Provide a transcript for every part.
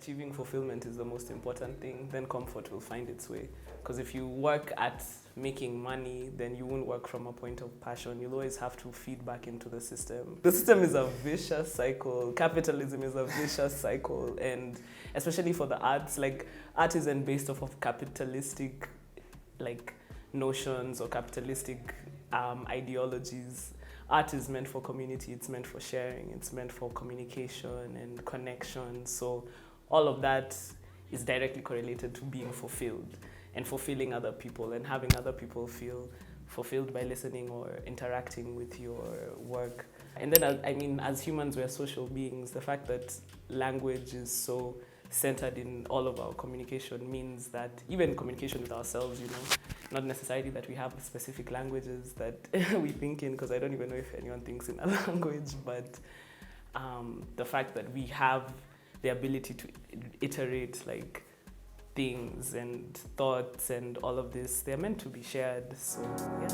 achieving fulfillment is the most important thing, then comfort will find its way. Because if you work at making money, then you won't work from a point of passion. You'll always have to feed back into the system. The system is a vicious cycle. Capitalism is a vicious cycle. And especially for the arts, like art isn't based off of capitalistic like notions or capitalistic ideologies. Art is meant for community, it's meant for sharing, it's meant for communication and connection. So all of that is directly correlated to being fulfilled and fulfilling other people and having other people feel fulfilled by listening or interacting with your work. And then, I mean, as humans, we're social beings. The fact that language is so centered in all of our communication means that even communication with ourselves, not necessarily that we have specific languages that we think in, because I don't even know if anyone thinks in a language, but the fact that we have the ability to iterate like things and thoughts and all of this, they're meant to be shared. So yeah.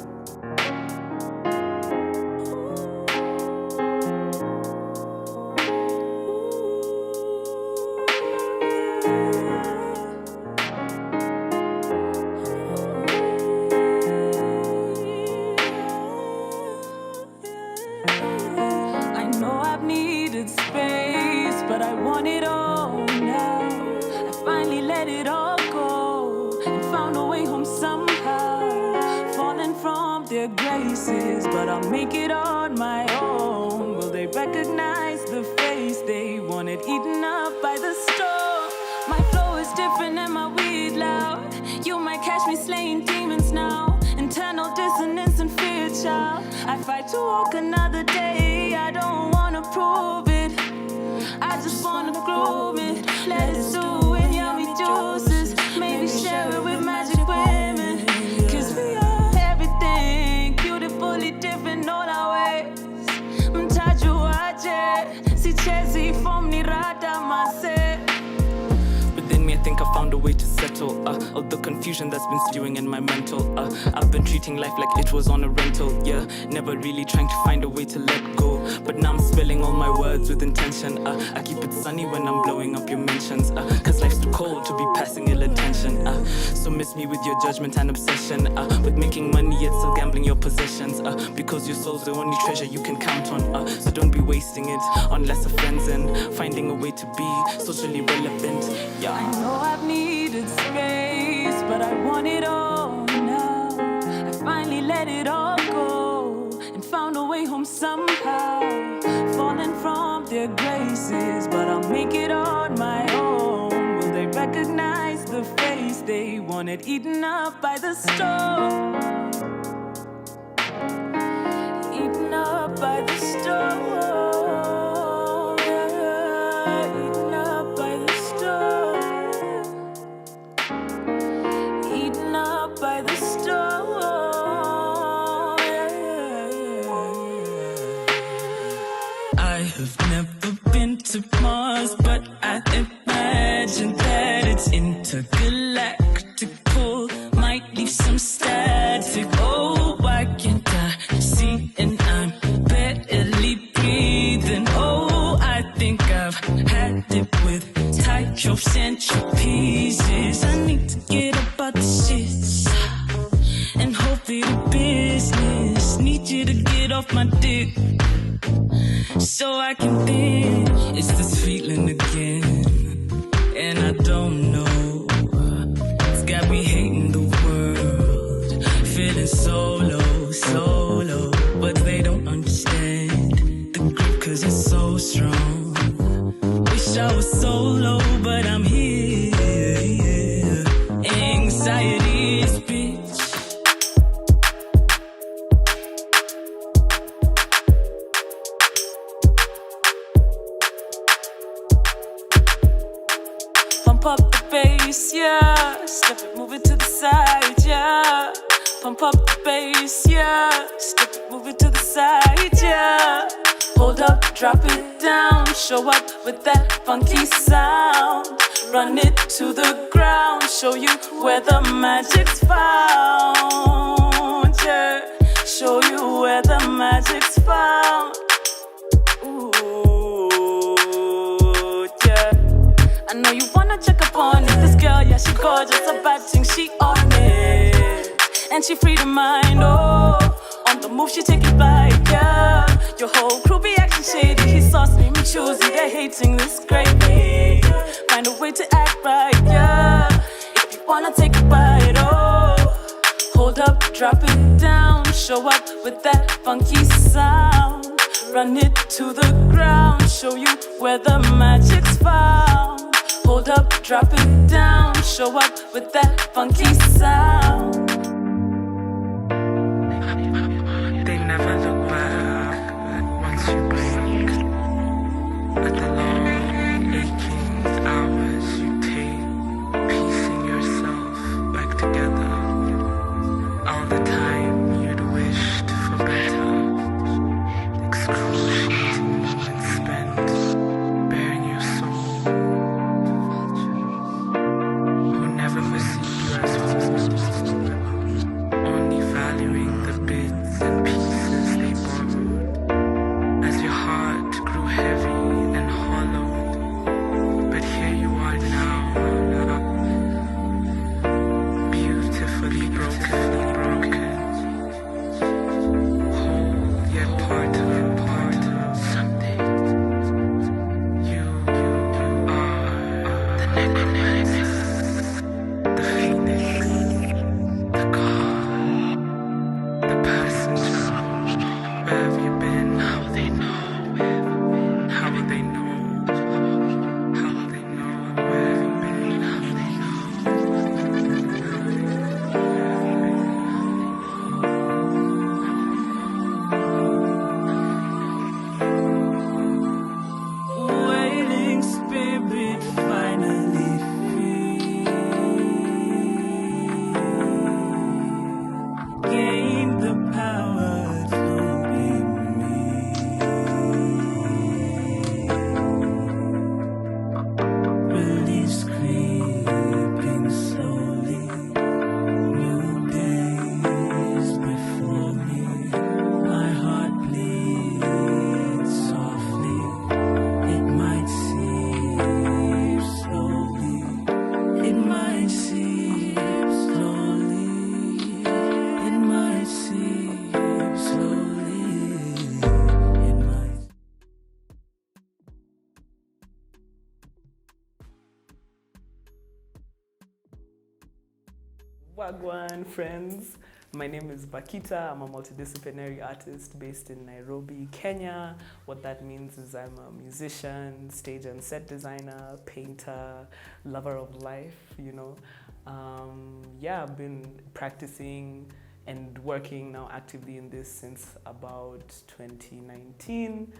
Graces, but I'll make it on my own. Will they recognize the face they wanted eaten up by the storm? My flow is different and my weed loud. You might catch me slaying demons now. Internal dissonance and fear, child. I fight to walk another day. I don't wanna prove it, I just wanna groove it. Let it do it, yummy juices. Maybe share it with magic women, 'cause we are everything, beautifully different all our ways. Mtajuaje, si chezi form ni rada mase. Within me I think I found a way to settle all the confusion that's been stewing in my mental. I've been treating life like it was on a rental, yeah. Never really trying to find a way to let go, but now I'm spelling all my words with intention. I keep it sunny when I'm blowing up your mentions, 'cause life's too cold to be passing ill attention. So miss me with your judgment and obsession. With making money yet still gambling your possessions, because your soul's the only treasure you can count on. So don't be wasting it on lesser friends and finding a way to be socially relevant, yeah. I know I've needed space, but I want it all now. I finally let it all go and found a way home somehow. Falling from their graces, but I'll make it on my own. Will they recognize the face they wanted eaten up by the storm? Eaten up by the storm. By the storm, I have never been to Mars, but I imagine that it's intergalactical. Might leave some static. Oh, why can't I see? And I'm barely breathing. Oh, I think I've had it with central pieces. I need to get up out the shits and hope that the business. Need you to get off my dick so I can think. It's this feeling again, and I don't know. It's got me hating the world, feeling so low, but they don't understand the grip 'cause it's so strong. Wish I was so low, but I'm here. Anxiety is bitch. Pump up the bass, yeah. Step it, move it to the side, yeah. Pump up the bass, yeah. Step it, move it to the side, yeah. Hold up, drop it down. Show up with that funky sound. Run it to the ground. Show you where the magic's found, yeah. Show you where the magic's found. Ooh, yeah. I I know you wanna check up on it. This girl, yeah, she gorgeous, a bad thing, she on it. And she free to mind, oh. On the move, she take it back, yeah. Your whole crew be acting shady. He sauce me, me choosy, they're hating this gravy. Find a way to act right, yeah. If you wanna take a bite, oh. Hold up, drop it down. Show up with that funky sound. Run it to the ground. Show you where the magic's found. Hold up, drop it down. Show up with that funky sound. They never look back once you blink at the long aching hours you take piecing yourself back together. All the time you'd wished for better, excruciating and spent, bearing your soul, who never perceived you as whole, only valuing the bits and pieces they borrowed, as your heart grew heavy and hollowed. But here you are now, beautifully broken, whole yet part of something. You are the necklace, the phoenix, the god, the passenger. Where have you been? How will they know? How will they know? How will they know? Where have you been? How will they know? Wailing spirit finally free. Gain the power to be me. Release creeping slowly. New days before me. My heart bleeds softly. It might seep slowly. It might seep slowly. It might seep slowly. It might. Wagwan friends, my name is Bakhita. I'm a multidisciplinary artist based in Nairobi, Kenya. What that means is I'm a musician, stage and set designer, painter, lover of life, you know. Yeah, I've been practicing and working now actively in this since about 2019.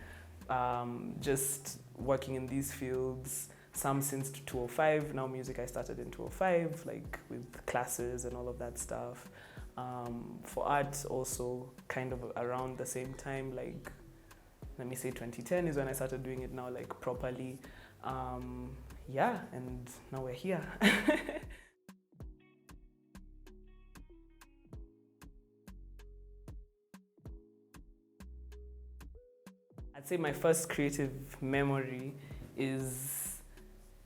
Just working in these fields, some since 2005. Now music I started in 2005, like with classes and all of that stuff. For art also kind of around the same time, like let me say 2010 is when I started doing it now like properly. Yeah, and now we're here. I'd say my first creative memory is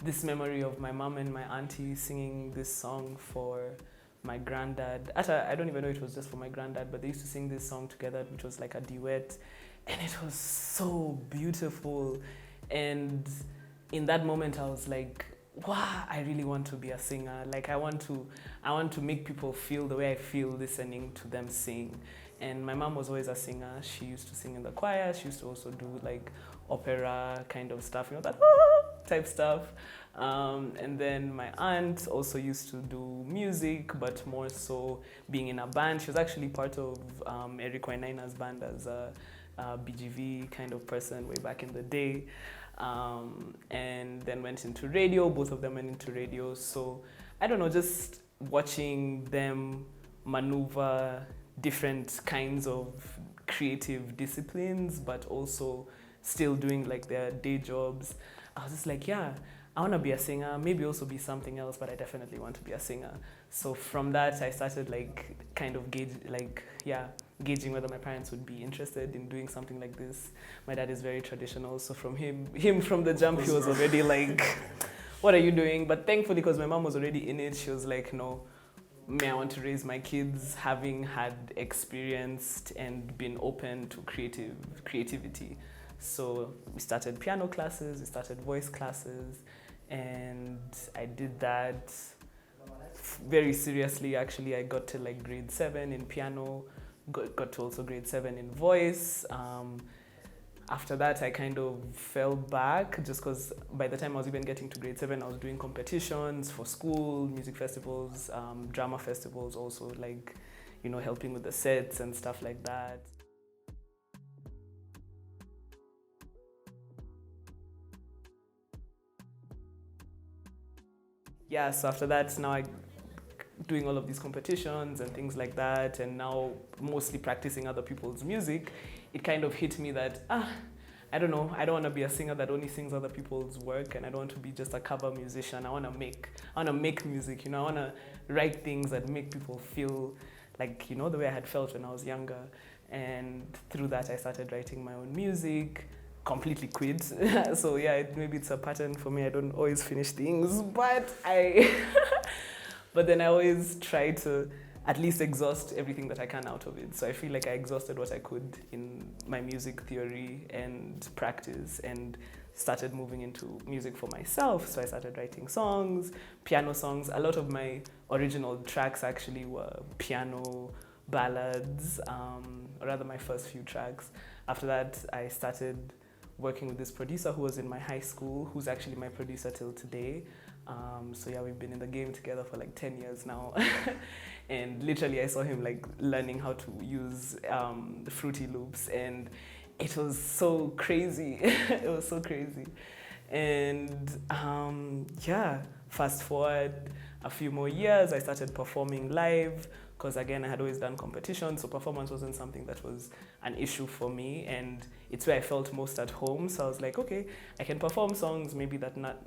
this memory of my mom and my auntie singing this song for my granddad. Actually, I don't even know if it was just for my granddad, but they used to sing this song together, which was like a duet. And it was so beautiful. And in that moment, I was like, wow, I really want to be a singer. Like I want to make people feel the way I feel listening to them sing. And my mom was always a singer. She used to sing in the choir. She used to also do like opera kind of stuff, you know, that type stuff. And then my aunt also used to do music, but more so being in a band. She was actually part of Eric Wainaina's band as a BGV kind of person way back in the day. And then went into radio. Both of them went into radio. So I don't know, just watching them maneuver different kinds of creative disciplines, but also still doing like their day jobs. I was just like, yeah, I want to be a singer, maybe also be something else, but I definitely want to be a singer. So from that, I started like kind of gauging whether my parents would be interested in doing something like this. My dad is very traditional, so from him from the jump, he was already like, what are you doing? But thankfully, because my mom was already in it, she was like, no, I want to raise my kids having had experienced and been open to creativity. So we started piano classes, we started voice classes, and I did that very seriously. Actually, I got to like grade 7 in piano, got to also grade 7 in voice. After that, I kind of fell back just because by the time I was even getting to grade 7, I was doing competitions for school, music festivals, drama festivals, also like, you know, helping with the sets and stuff like that. Yeah, so after that, now I doing all of these competitions and things like that, and now mostly practicing other people's music, it kind of hit me that, I don't know, I don't want to be a singer that only sings other people's work, and I don't want to be just a cover musician. I want to make music, you know, I want to write things that make people feel like, you know, the way I had felt when I was younger. And through that, I started writing my own music, completely quit. So yeah, maybe it's a pattern for me. I don't always finish things, but but then I always try to at least exhaust everything that I can out of it. So I feel like I exhausted what I could in my music theory and practice, and started moving into music for myself. So I started writing songs, piano songs. A lot of my original tracks actually were piano ballads, or rather my first few tracks. After that, I started working with this producer who was in my high school, who's actually my producer till today. So yeah, we've been in the game together for like 10 years now. And literally I saw him like learning how to use the Fruity Loops, and it was so crazy. It was so crazy. And yeah, fast forward a few more years, I started performing live, because again, I had always done competitions, so performance wasn't something that was an issue for me, and it's where I felt most at home. So I was like, okay, I can perform songs, maybe that not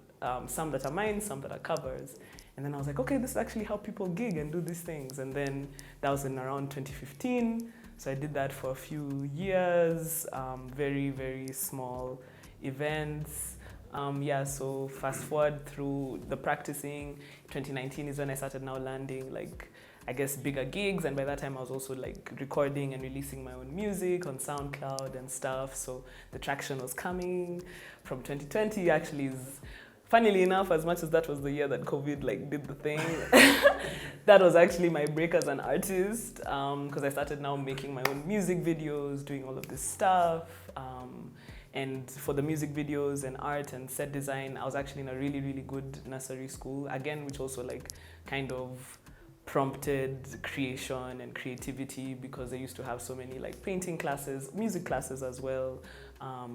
some that are mine, some that are covers. And then I was like, okay, this is actually how people gig and do these things. And then that was in around 2015. So I did that for a few years, very, very small events. Yeah, so fast forward through the practicing, 2019 is when I started now landing like, I guess, bigger gigs, and by that time I was also like recording and releasing my own music on SoundCloud and stuff. So the traction was coming. From 2020 actually is, funnily enough, as much as that was the year that COVID like did the thing, that was actually my break as an artist, because I started now making my own music videos, doing all of this stuff. And for the music videos and art and set design, I was actually in a really, really good nursery school, again, which also like kind of prompted creation and creativity, because they used to have so many like painting classes, music classes as well,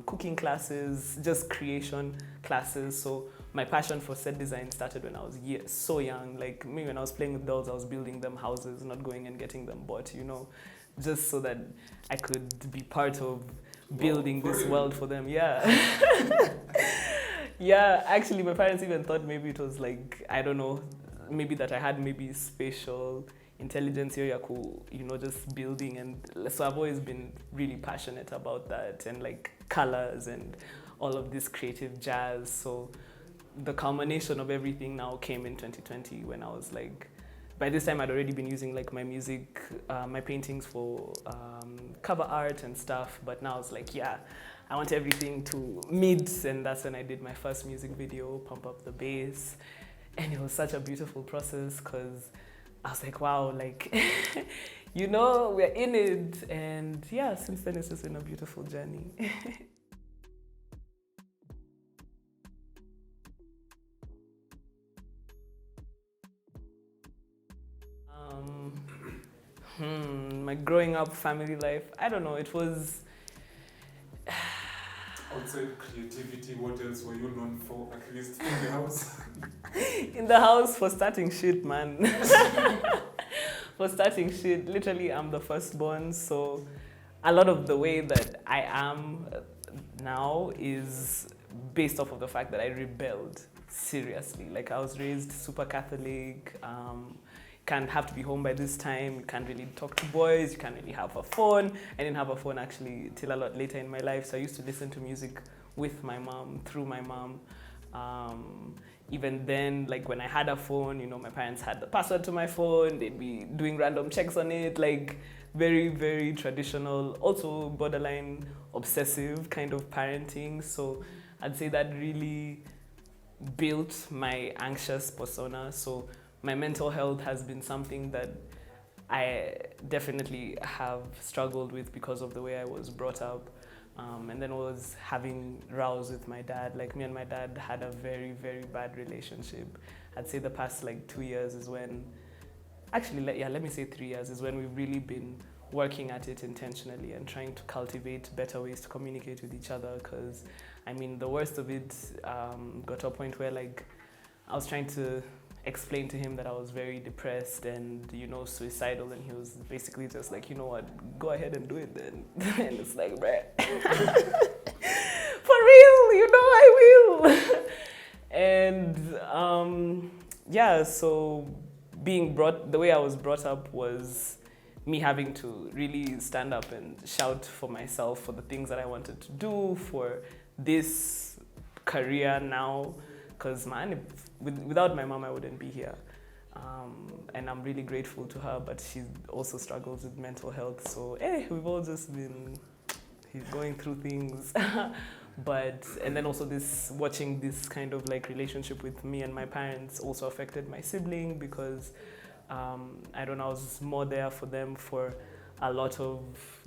cooking classes, just creation classes. So my passion for set design started when I was so young. Like me, when I was playing with dolls, I was building them houses, not going and getting them bought, you know, just so that I could be part of building this world for them. Yeah. Yeah, actually my parents even thought maybe it was like, I don't know, maybe that I had maybe spatial intelligence here, you know, just building. And so I've always been really passionate about that, and like colors and all of this creative jazz. So the culmination of everything now came in 2020, when I was like, by this time I'd already been using like my music, my paintings for cover art and stuff, but now it's like, yeah, I want everything to meet. And that's when I did my first music video, Pump Up the Bass. And it was such a beautiful process, because I was like, wow, like, you know, we're in it. And yeah, since then it's just been a beautiful journey. My growing up family life, I don't know, it was... Outside creativity, what else were you known for, at least in the house? In the house, for starting shit, man. For starting shit. Literally, I'm the firstborn, so a lot of the way that I am now is based off of the fact that I rebelled seriously. Like, I was raised super Catholic, can't have to be home by this time, you can't really talk to boys, you can't really have a phone. I didn't have a phone actually till a lot later in my life, so I used to listen to music with my mom, through my mom. even then, like when I had a phone, you know, my parents had the password to my phone, they'd be doing random checks on it, like very, very traditional, also borderline obsessive kind of parenting. So I'd say that really built my anxious persona. So my mental health has been something that I definitely have struggled with because of the way I was brought up. And then was having rows with my dad. Like me and my dad had a very, very bad relationship. I'd say the past like 2 years is when, actually, let me say 3 years is when we've really been working at it intentionally and trying to cultivate better ways to communicate with each other. Because, I mean, the worst of it got to a point where like I was trying to explain to him that I was very depressed and, you know, suicidal, and he was basically just like, you know what, go ahead and do it then. And it's like, bruh, for real, you know I will. And yeah, so the way I was brought up was me having to really stand up and shout for myself, for the things that I wanted to do, for this career now. Because man, without my mom, I wouldn't be here. And I'm really grateful to her, but she also struggles with mental health. So, we've all just been going through things. And then also watching this kind of like relationship with me and my parents also affected my sibling because, I don't know, I was more there for them for a lot of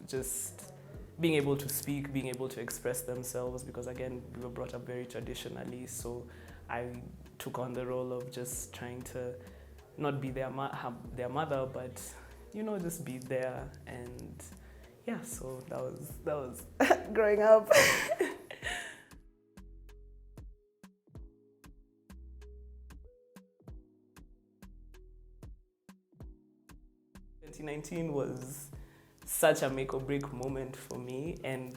just being able to speak, being able to express themselves, because again, we were brought up very traditionally. So I took on the role of just trying to not be their mother, but, you know, just be there. And yeah, so that was growing up. 2019 was such a make or break moment for me, and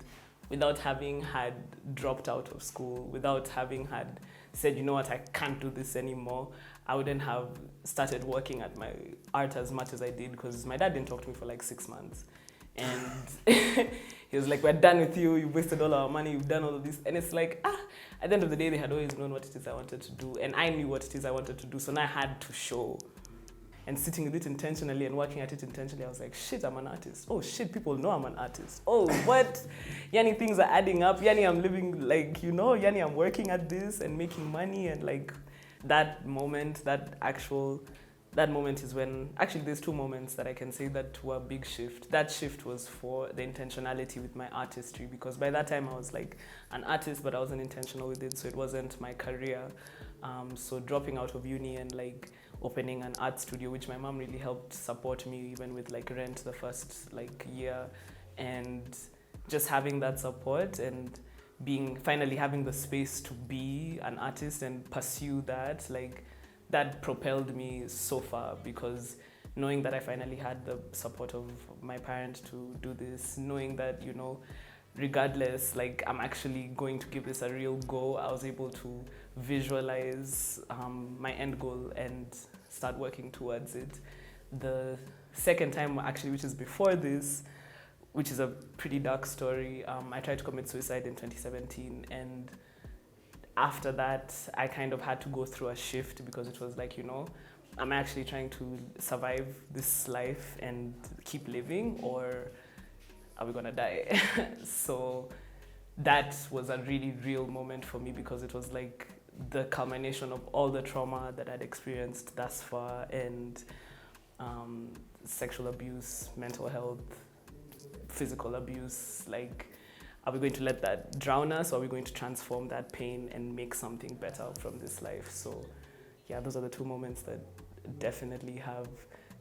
without having had dropped out of school, without having had said, you know what, I can't do this anymore, I wouldn't have started working at my art as much as I did, because my dad didn't talk to me for like 6 months. And he was like, we're done with you, you've wasted all our money, you've done all of this. And it's like, at the end of the day, they had always known what it is I wanted to do, and I knew what it is I wanted to do, so now I had to show. And sitting with it intentionally and working at it intentionally, I was like, shit, I'm an artist. Oh shit, people know I'm an artist. Oh, what? Yani, things are adding up. Yani, I'm living like, you know, Yani, I'm working at this and making money. And like that moment, that moment is when, actually there's 2 moments that I can say that were a big shift. That shift was for the intentionality with my artistry, because by that time I was like an artist, but I wasn't intentional with it, so it wasn't my career. So dropping out of uni and like opening an art studio, which my mom really helped support me even with like rent the first like year, and just having that support and finally having the space to be an artist and pursue that, like that propelled me so far, because knowing that I finally had the support of my parents to do this, knowing that, you know, regardless, like I'm actually going to give this a real go, I was able to visualize my end goal and start working towards it. The second time, actually, which is before this, which is a pretty dark story, I tried to commit suicide in 2017, and after that, I kind of had to go through a shift, because it was like, you know, am I actually trying to survive this life and keep living, or are we gonna die? So that was a really real moment for me, because it was like the culmination of all the trauma that I'd experienced thus far, and sexual abuse, mental health, physical abuse. Like, are we going to let that drown us, or are we going to transform that pain and make something better from this life? So yeah, those are the 2 moments that definitely have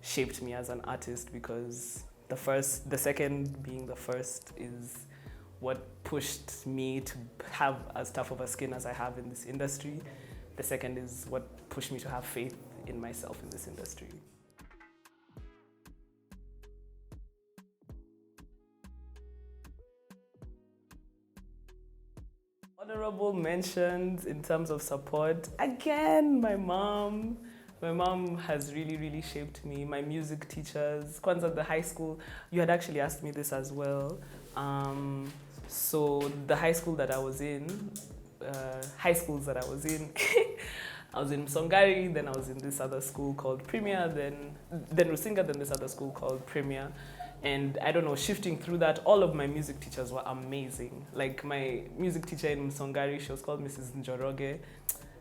shaped me as an artist, because the second being the first is what pushed me to have as tough of a skin as I have in this industry. The second is what pushed me to have faith in myself in this industry. Honorable mentions in terms of support. Again, my mom. My mom has really, really shaped me. My music teachers. Kwanzaa, the high school, you had actually asked me this as well. So the high schools that I was in, I was in Msongari, then I was in this other school called Premier, then Rusinga, then this other school called Premier. And I don't know, shifting through that, all of my music teachers were amazing. Like my music teacher in Msongari, she was called Mrs. Njoroge.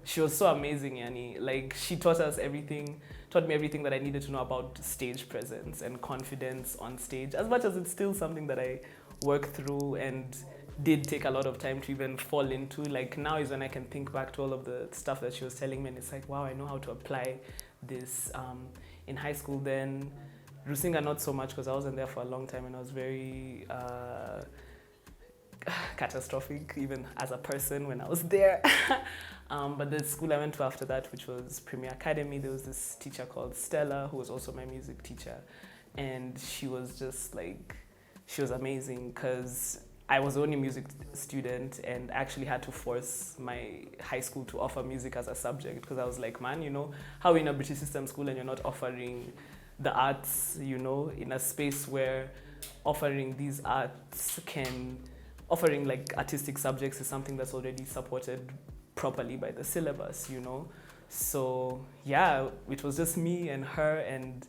She was so amazing, Yani. Like she taught me everything that I needed to know about stage presence and confidence on stage, as much as it's still something that I work through and did take a lot of time to even fall into. Like now is when I can think back to all of the stuff that she was telling me, and it's like, wow, I know how to apply this. In high school then, Rusinga not so much because I wasn't there for a long time and I was very catastrophic even as a person when I was there. But the school I went to after that, which was Premier Academy, there was this teacher called Stella who was also my music teacher, and she was just like, she was amazing because I was the only music student and actually had to force my high school to offer music as a subject because I was like, man, you know, how in a British system school and you're not offering the arts, you know, in a space where offering these arts offering like artistic subjects is something that's already supported properly by the syllabus, you know. So yeah, it was just me and her and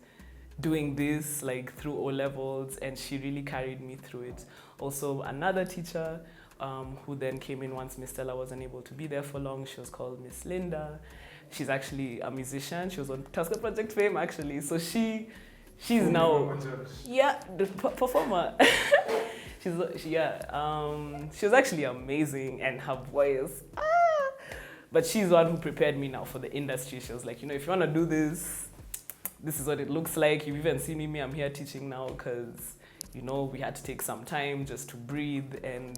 doing this like through O levels, and she really carried me through it. Also another teacher who then came in once Miss Stella wasn't able to be there for long, she was called Miss Linda. She's actually a musician. She was on Tusker Project Fame actually. So she's now the performer. She was actually amazing, and her voice. But she's the one who prepared me now for the industry. She was like, you know, if you want to do this, this is what it looks like. You've even seen me. I'm here teaching now because, you know, we had to take some time just to breathe and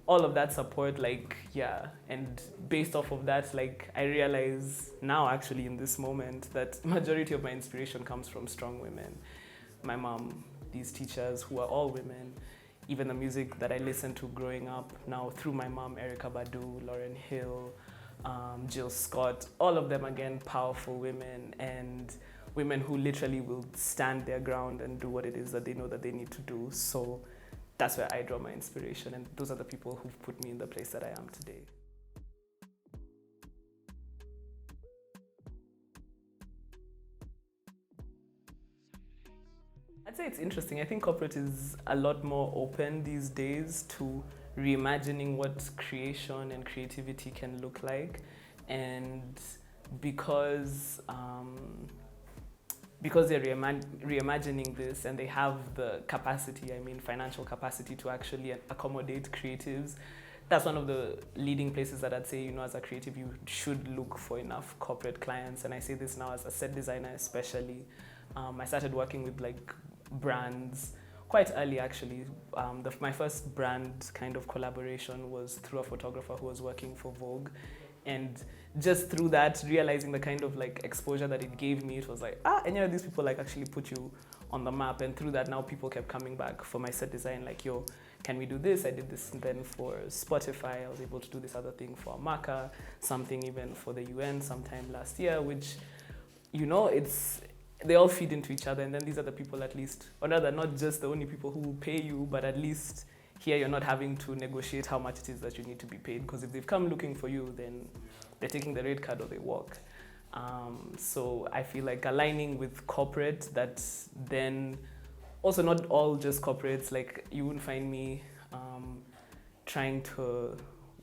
all of that support, like, yeah. And based off of that, like, I realize now actually in this moment that majority of my inspiration comes from strong women. My mom, these teachers who are all women, even the music that I listened to growing up now through my mom, Erica Badu, Lauren Hill, Jill Scott, all of them again, powerful women and women who literally will stand their ground and do what it is that they know that they need to do. So that's where I draw my inspiration, and those are the people who've put me in the place that I am today. I'd say it's interesting. I think corporate is a lot more open these days to reimagining what creation and creativity can look like, and because they're reimagining this and they have the capacity, I mean financial capacity, to actually accommodate creatives, that's one of the leading places that I'd say, you know, as a creative, you should look for enough corporate clients. And I say this now as a set designer especially. I started working with like brands quite early actually. My first brand kind of collaboration was through a photographer who was working for Vogue. And just through that, realizing the kind of like exposure that it gave me, it was like, any of these people like actually put you on the map. And through that, now people kept coming back for my set design, like, yo, can we do this? I did this then for Spotify. I was able to do this other thing for Amaka, something even for the UN sometime last year, which, you know, they all feed into each other. And then these are the people, at least, or rather not just the only people who will pay you, but at least here you're not having to negotiate how much it is that you need to be paid, because if they've come looking for you, then they're taking the red card or they walk. So I feel like aligning with corporate, that then also not all just corporates, like you wouldn't find me trying to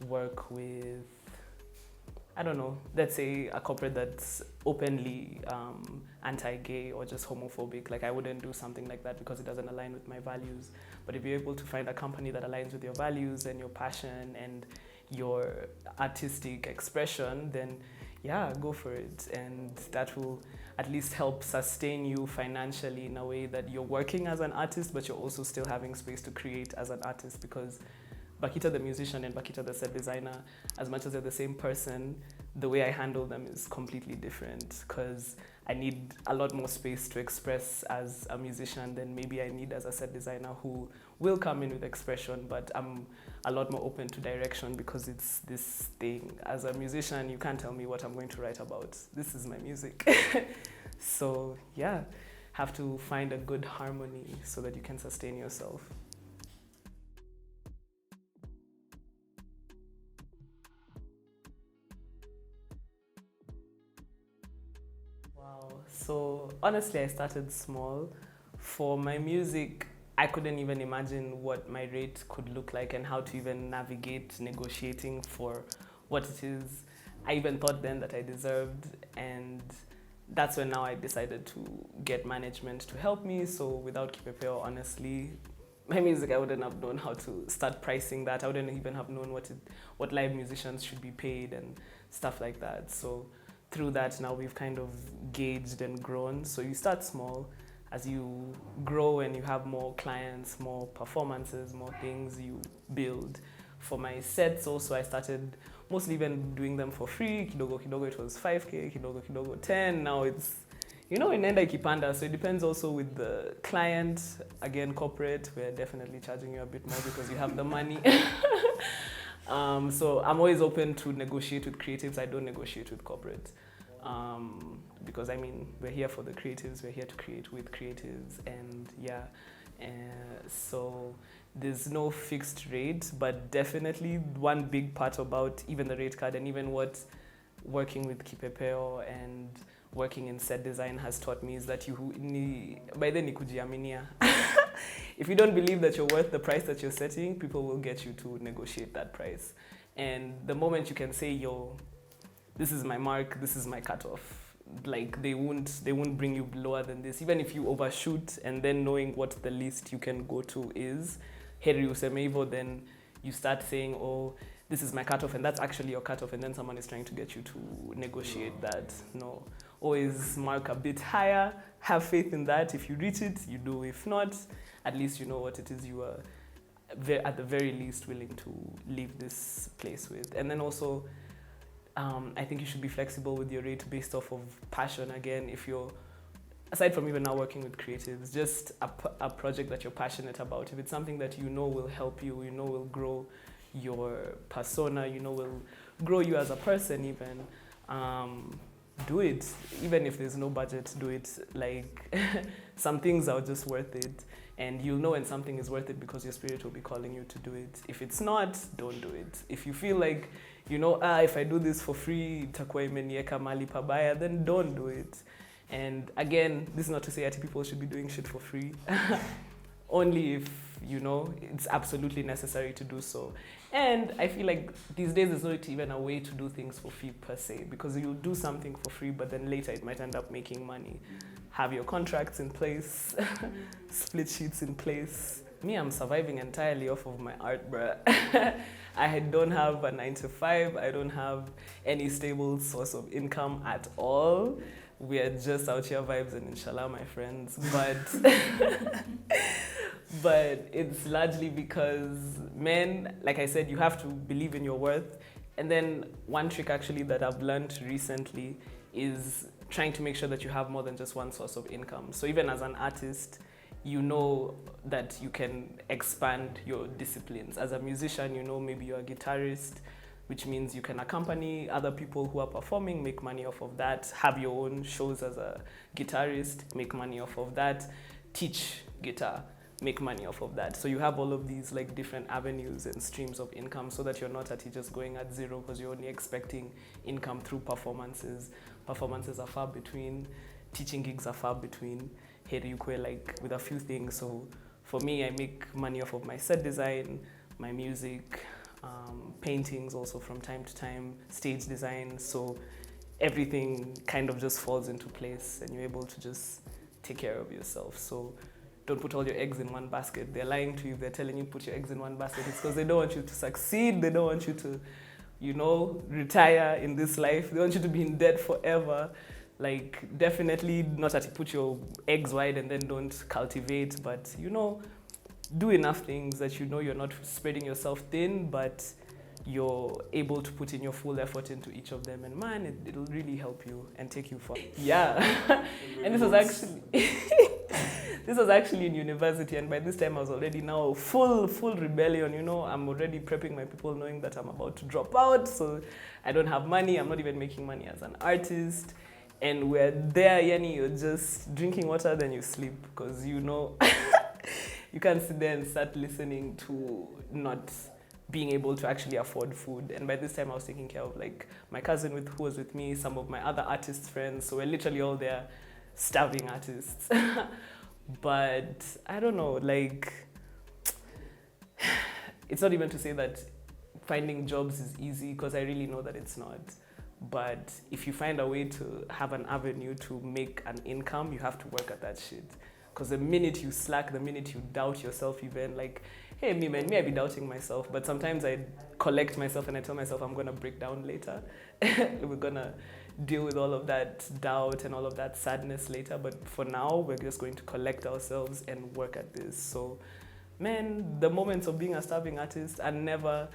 work with, I don't know, let's say a corporate that's openly anti-gay or just homophobic. Like I wouldn't do something like that because it doesn't align with my values. But if you're able to find a company that aligns with your values and your passion and your artistic expression, then yeah, go for it. And that will at least help sustain you financially in a way that you're working as an artist, but you're also still having space to create as an artist, because Bakhita the musician and Bakhita the set designer, as much as they're the same person, the way I handle them is completely different, because I need a lot more space to express as a musician than maybe I need as a set designer, who will come in with expression, but I'm a lot more open to direction because it's this thing. As a musician, you can't tell me what I'm going to write about. This is my music. So yeah, have to find a good harmony so that you can sustain yourself. Wow. So honestly, I started small. For my music, I couldn't even imagine what my rate could look like and how to even navigate negotiating for what it is I even thought then that I deserved. And that's when now I decided to get management to help me. So without Kipepeo, honestly, my music, I wouldn't have known how to start pricing that. I wouldn't even have known what live musicians should be paid and stuff like that. So through that, now we've kind of gauged and grown. So you start small. As you grow and you have more clients, more performances, more things, you build. For my sets also, I started mostly even doing them for free. Kidogo kidogo, it was 5K, kidogo kidogo 10. Now it's, inaenda ikipanda. So it depends also with the client. Again, corporate, we're definitely charging you a bit more because you have the money. So I'm always open to negotiate with creatives. I don't negotiate with corporate. Because we're here for the creatives, we're here to create with creatives, and so there's no fixed rate, but definitely one big part about even the rate card and even what working with Kipepeo and working in set design has taught me is that by then kujiaminia. If you don't believe that you're worth the price that you're setting, people will get you to negotiate that price. And the moment you can say, this is my mark, this is my cutoff. Like they won't bring you lower than this. Even if you overshoot and then knowing what the least you can go to is, heri usemeivo, then you start saying, oh, this is my cutoff, and that's actually your cutoff, and then someone is trying to get you to negotiate that. No, always mark a bit higher, have faith in that. If you reach it, you do. If not, at least you know what it is you are at the very least willing to leave this place with. And then also, I think you should be flexible with your rate based off of passion. Again, if you're, aside from even now working with creatives, just a project that you're passionate about, if it's something that will help you, will grow your persona, will grow you as a person even, do it. Even if there's no budget, do it. Like, some things are just worth it. And you'll know when something is worth it because your spirit will be calling you to do it. If it's not, don't do it. If you feel like, if I do this for free, itakuwa imenieka mali pabaya, then don't do it. And again, this is not to say that people should be doing shit for free. Only if, it's absolutely necessary to do so. And I feel like these days there's not even a way to do things for free per se, because you'll do something for free, but then later it might end up making money. Have your contracts in place, split sheets in place. Me, I'm surviving entirely off of my art, bruh. I don't have a 9-to-5. I don't have any stable source of income at all. We are just out here vibes and inshallah, my friends. But it's largely because men, like I said, you have to believe in your worth. And then one trick actually that I've learned recently is trying to make sure that you have more than just one source of income. So even as an artist, you know that you can expand your disciplines. As a musician, maybe you're a guitarist, which means you can accompany other people who are performing, make money off of that, have your own shows as a guitarist, make money off of that, teach guitar, make money off of that. So you have all of these like different avenues and streams of income so that you're not just going at zero because you're only expecting income through performances. Performances are far between, teaching gigs are far between. Heriyukwe, like with a few things. So for me, I make money off of my set design, my music, paintings also from time to time, stage design. So everything kind of just falls into place and you're able to just take care of yourself. So don't put all your eggs in one basket. They're lying to you. They're telling you put your eggs in one basket. It's because they don't want you to succeed. They don't want you to, retire in this life. They want you to be in debt forever. Like, definitely not that you put your eggs wide and then don't cultivate, but, do enough things that you're not spreading yourself thin, but you're able to put in your full effort into each of them. And man, it'll really help you and take you far. Yeah. And this was actually in university, and by this time I was already now full rebellion. I'm already prepping my people knowing that I'm about to drop out, so I don't have money. I'm not even making money as an artist. And we're there, you're just drinking water, then you sleep, because you can't sit there and start listening to not being able to actually afford food. And by this time, I was taking care of like my cousin who was with me, some of my other artist friends. So we're literally all there, starving artists. But I don't know, like, it's not even to say that finding jobs is easy, because I really know that it's not. But if you find a way to have an avenue to make an income, you have to work at that shit. Because the minute you slack, the minute you doubt yourself even, like, hey, me, I be doubting myself, but sometimes I collect myself and I tell myself I'm going to break down later. We're going to deal with all of that doubt and all of that sadness later. But for now, we're just going to collect ourselves and work at this. So, man, the moments of being a starving artist are never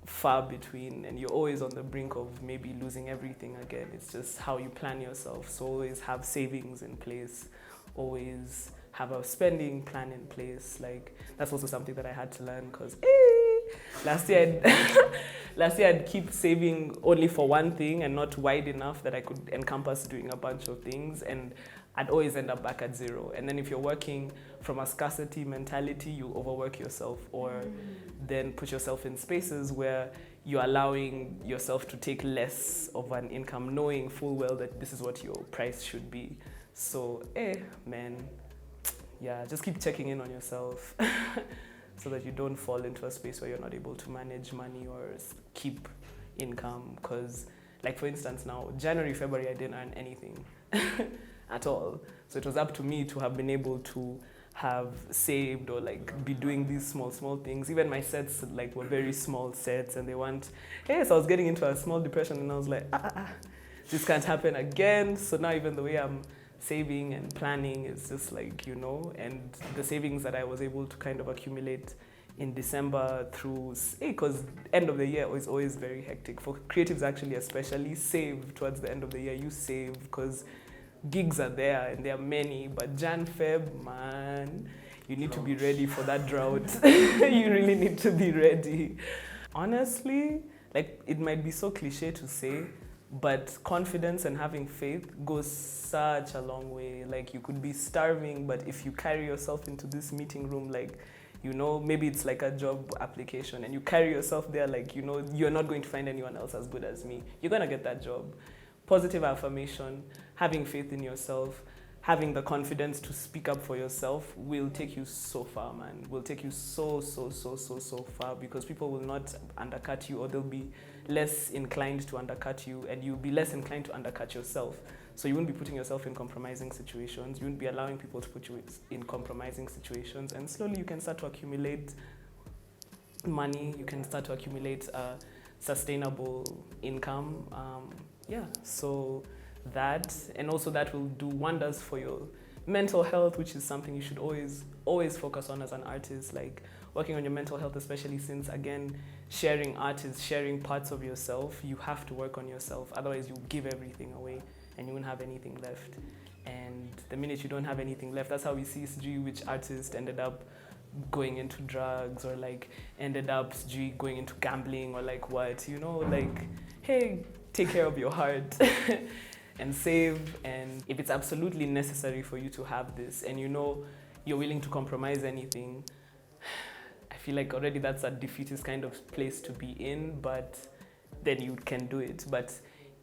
far between, and you're always on the brink of maybe losing everything again. It's just how you plan yourself. So always have savings in place, always have a spending plan in place. Like, that's also something that I had to learn, because last year I'd keep saving only for one thing and not wide enough that I could encompass doing a bunch of things, and I'd always end up back at zero. And then if you're working from a scarcity mentality, you overwork yourself, or then put yourself in spaces where you're allowing yourself to take less of an income, knowing full well that this is what your price should be. So, man, yeah, just keep checking in on yourself so that you don't fall into a space where you're not able to manage money or keep income. Because, like, for instance, now, January, February, I didn't earn anything at all. So it was up to me to have been able to have saved or like be doing these small things. Even my sets like were very small sets, and they weren't, so I was getting into a small depression, and I was like, this can't happen again. So now even the way I'm saving and planning is just like, and the savings that I was able to kind of accumulate in December through, because end of the year is always very hectic. For creatives actually, especially, save towards the end of the year. You save because gigs are there and there are many, but Jan, Feb, man, you need to be ready for that drought. You really need to be ready. Honestly, like, it might be so cliche to say, but confidence and having faith goes such a long way. Like, you could be starving, but if you carry yourself into this meeting room, like, maybe it's like a job application, and you carry yourself there like, you're not going to find anyone else as good as me. You're going to get that job. Positive affirmation, having faith in yourself, having the confidence to speak up for yourself will take you so far, man. Will take you so far, because people will not undercut you, or they'll be less inclined to undercut you, and you'll be less inclined to undercut yourself. So you won't be putting yourself in compromising situations. You won't be allowing people to put you in compromising situations, and slowly you can start to accumulate money. You can start to accumulate sustainable income. So that, and also that will do wonders for your mental health, which is something you should always focus on as an artist, like working on your mental health, especially since, again, sharing parts of yourself, you have to work on yourself. Otherwise, you give everything away and you won't have anything left. And the minute you don't have anything left, that's how we see which artist ended up going into drugs, or like ended up going into gambling, or like what, like, hey, take care of your heart and save. And if it's absolutely necessary for you to have this, and you're willing to compromise anything, I feel like already that's a defeatist kind of place to be in, but then you can do it. But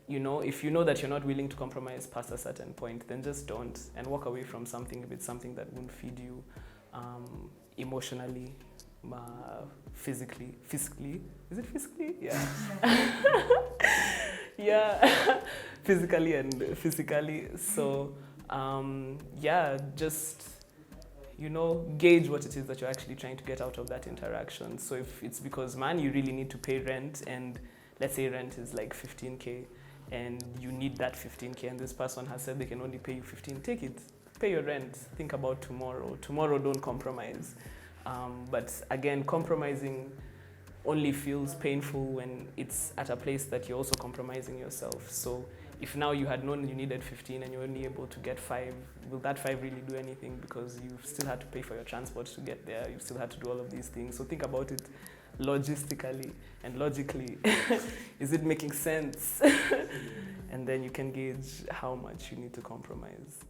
if you know that you're not willing to compromise past a certain point, then just don't, and walk away from something if it's something that won't feed you emotionally, physically. Is it physically? Yeah. Yeah, physically and physically. So, just, gauge what it is that you're actually trying to get out of that interaction. So if it's because, man, you really need to pay rent, and let's say rent is like 15K, and you need that 15K, and this person has said they can only pay you 15, take it. Pay your rent. Think about tomorrow. Tomorrow, don't compromise. But again, compromising only feels painful when it's at a place that you're also compromising yourself. So if now you had known you needed 15 and you're only able to get 5, will that 5 really do anything? Because you've still had to pay for your transport to get there. You've still had to do all of these things. So think about it logistically and logically. Is it making sense? And then you can gauge how much you need to compromise.